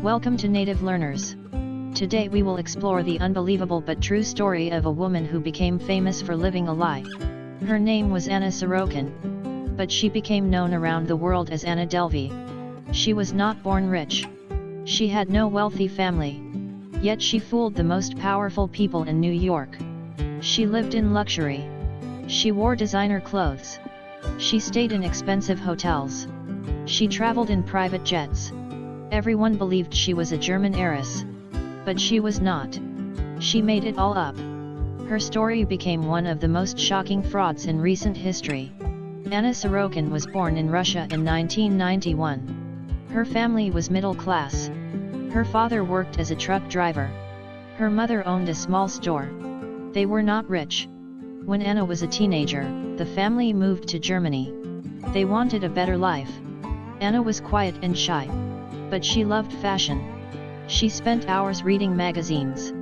Welcome to Native Learners. Today we will explore the unbelievable but true story of a woman who became famous for living a lie. Her name was Anna Sorokin, but she became known around the world as Anna Delvey. She was not born rich. She had no wealthy family. Yet she fooled the most powerful people in New York. She lived in luxury. She wore designer clothes. She stayed in expensive hotels. She traveled in private jets. Everyone believed she was a German heiress. But she was not. She made it all up. Her story became one of the most shocking frauds in recent history. Anna Sorokin was born in Russia in 1991. Her family was middle class. Her father worked as a truck driver. Her mother owned a small store. They were not rich. When Anna was a teenager, the family moved to Germany. They wanted a better life. Anna was quiet and shy. But she loved fashion. She spent hours reading magazines.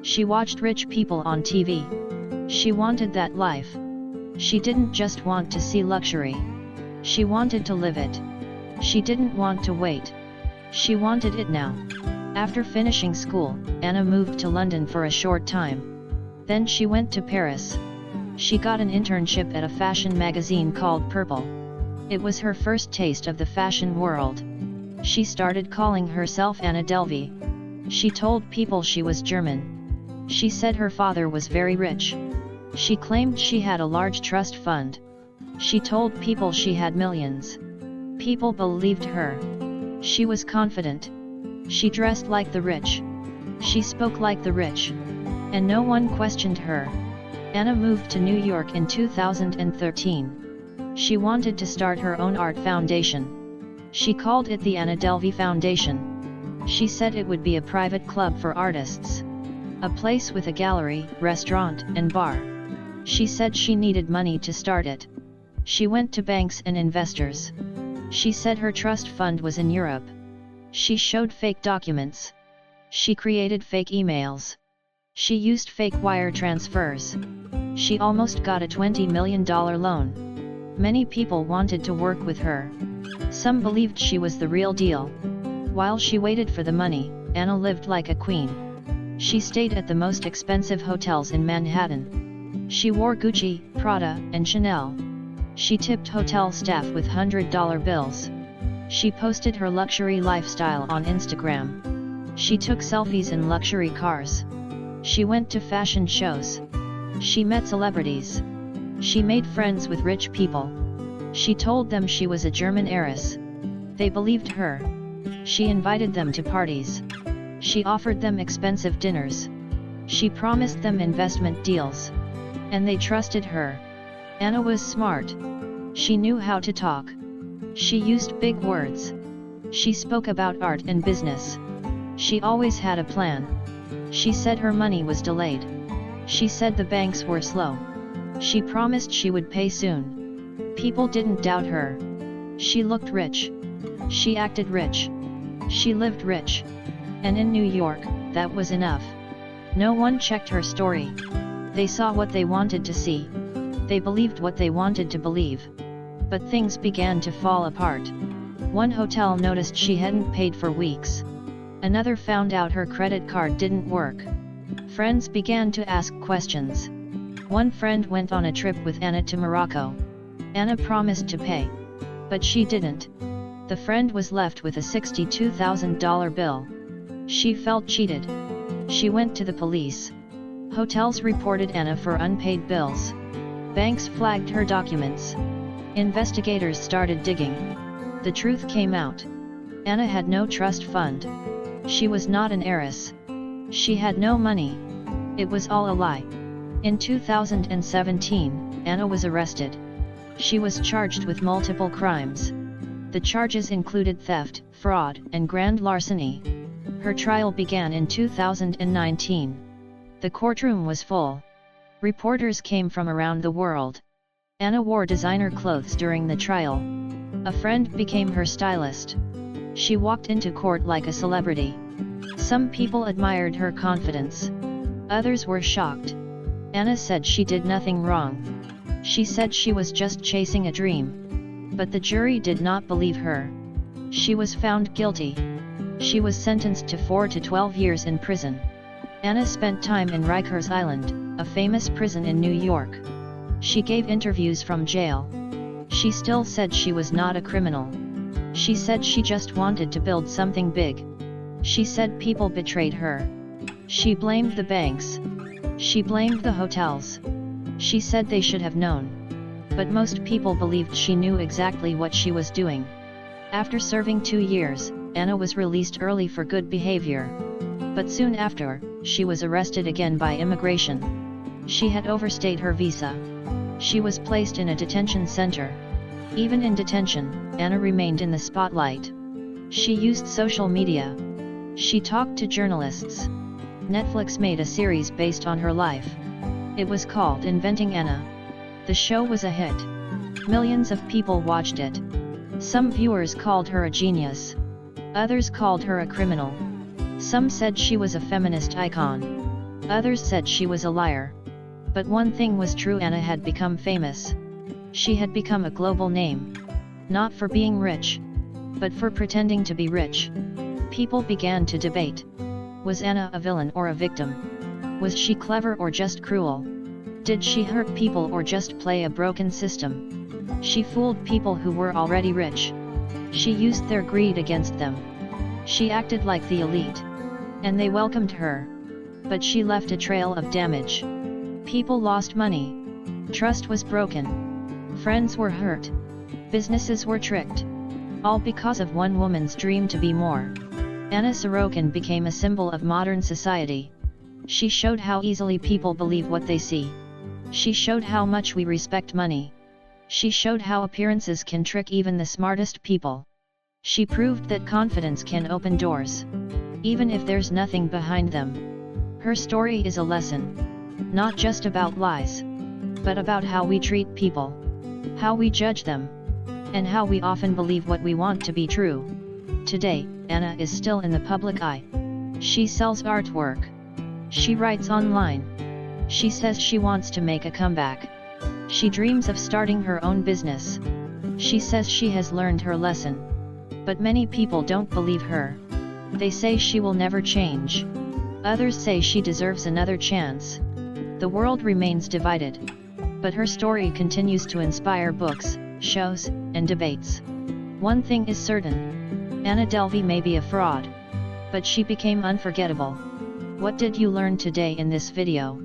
She watched rich people on TV. She wanted that life. She didn't just want to see luxury. She wanted to live it. She didn't want to wait. She wanted it now. After finishing school, Anna moved to London for a short time. Then she went to Paris. She got an internship at a fashion magazine called Purple. It was her first taste of the fashion world. She started calling herself Anna Delvey. She told people she was German. She said her father was very rich. She claimed she had a large trust fund. She told people she had millions. People believed her. She was confident. She dressed like the rich. She spoke like the rich. And no one questioned her. Anna moved to New York in 2013. She wanted to start her own art foundation. She called it the Anna Delvey Foundation. She said it would be a private club for artists. A place with a gallery, restaurant, and bar. She said she needed money to start it. She went to banks and investors. She said her trust fund was in Europe. She showed fake documents. She created fake emails. She used fake wire transfers. She almost got a $20 million loan. Many people wanted to work with her. Some believed she was the real deal. While she waited for the money, Anna lived like a queen. She stayed at the most expensive hotels in Manhattan. She wore Gucci, Prada, and Chanel. She tipped hotel staff with $100 bills. She posted her luxury lifestyle on Instagram. She took selfies in luxury cars. She went to fashion shows. She met celebrities. She made friends with rich people. She told them she was a German heiress. They believed her. She invited them to parties. She offered them expensive dinners. She promised them investment deals. And they trusted her. Anna was smart. She knew how to talk. She used big words. She spoke about art and business. She always had a plan. She said her money was delayed. She said the banks were slow. She promised she would pay soon. People didn't doubt her. She looked rich. She acted rich. She lived rich. And in New York, that was enough. No one checked her story. They saw what they wanted to see. They believed what they wanted to believe. But things began to fall apart. One hotel noticed she hadn't paid for weeks. Another found out her credit card didn't work. Friends began to ask questions. One friend went on a trip with Anna to Morocco. Anna promised to pay. But she didn't. The friend was left with a $62,000 bill. She felt cheated. She went to the police. Hotels reported Anna for unpaid bills. Banks flagged her documents. Investigators started digging. The truth came out. Anna had no trust fund. She was not an heiress. She had no money. It was all a lie. In 2017, Anna was arrested. She was charged with multiple crimes. The charges included theft, fraud, and grand larceny. Her trial began in 2019. The courtroom was full. Reporters came from around the world. Anna wore designer clothes during the trial. A friend became her stylist. She walked into court like a celebrity. Some people admired her confidence. Others were shocked. Anna said she did nothing wrong. She said she was just chasing a dream. But the jury did not believe her. She was found guilty. She was sentenced to 4 to 12 years in prison. Anna spent time in Rikers Island, a famous prison in New York. She gave interviews from jail. She still said she was not a criminal. She said she just wanted to build something big. She said people betrayed her. She blamed the banks. She blamed the hotels. She said they should have known. But most people believed she knew exactly what she was doing. After serving 2 years, Anna was released early for good behavior. But soon after, she was arrested again by immigration. She had overstayed her visa. She was placed in a detention center. Even in detention, Anna remained in the spotlight. She used social media. She talked to journalists. Netflix made a series based on her life. It was called Inventing Anna. The show was a hit. Millions of people watched it. Some viewers called her a genius. Others called her a criminal. Some said she was a feminist icon. Others said she was a liar. But one thing was true: Anna had become famous. She had become a global name. Not for being rich, but for pretending to be rich. People began to debate. Was Anna a villain or a victim? Was she clever or just cruel? Did she hurt people or just play a broken system? She fooled people who were already rich. She used their greed against them. She acted like the elite. And they welcomed her. But she left a trail of damage. People lost money. Trust was broken. Friends were hurt. Businesses were tricked. All because of one woman's dream to be more. Anna Sorokin became a symbol of modern society. She showed how easily people believe what they see. She showed how much we respect money. She showed how appearances can trick even the smartest people. She proved that confidence can open doors, even if there's nothing behind them. Her story is a lesson, not just about lies, but about how we treat people, how we judge them, and how we often believe what we want to be true. Today, Anna is still in the public eye. She sells artwork. She writes online. She says she wants to make a comeback. She dreams of starting her own business. She says she has learned her lesson. But many people don't believe her. They say she will never change. Others say she deserves another chance. The world remains divided. But her story continues to inspire books, shows, and debates. One thing is certain: Anna Delvey may be a fraud, but she became unforgettable. What did you learn today in this video?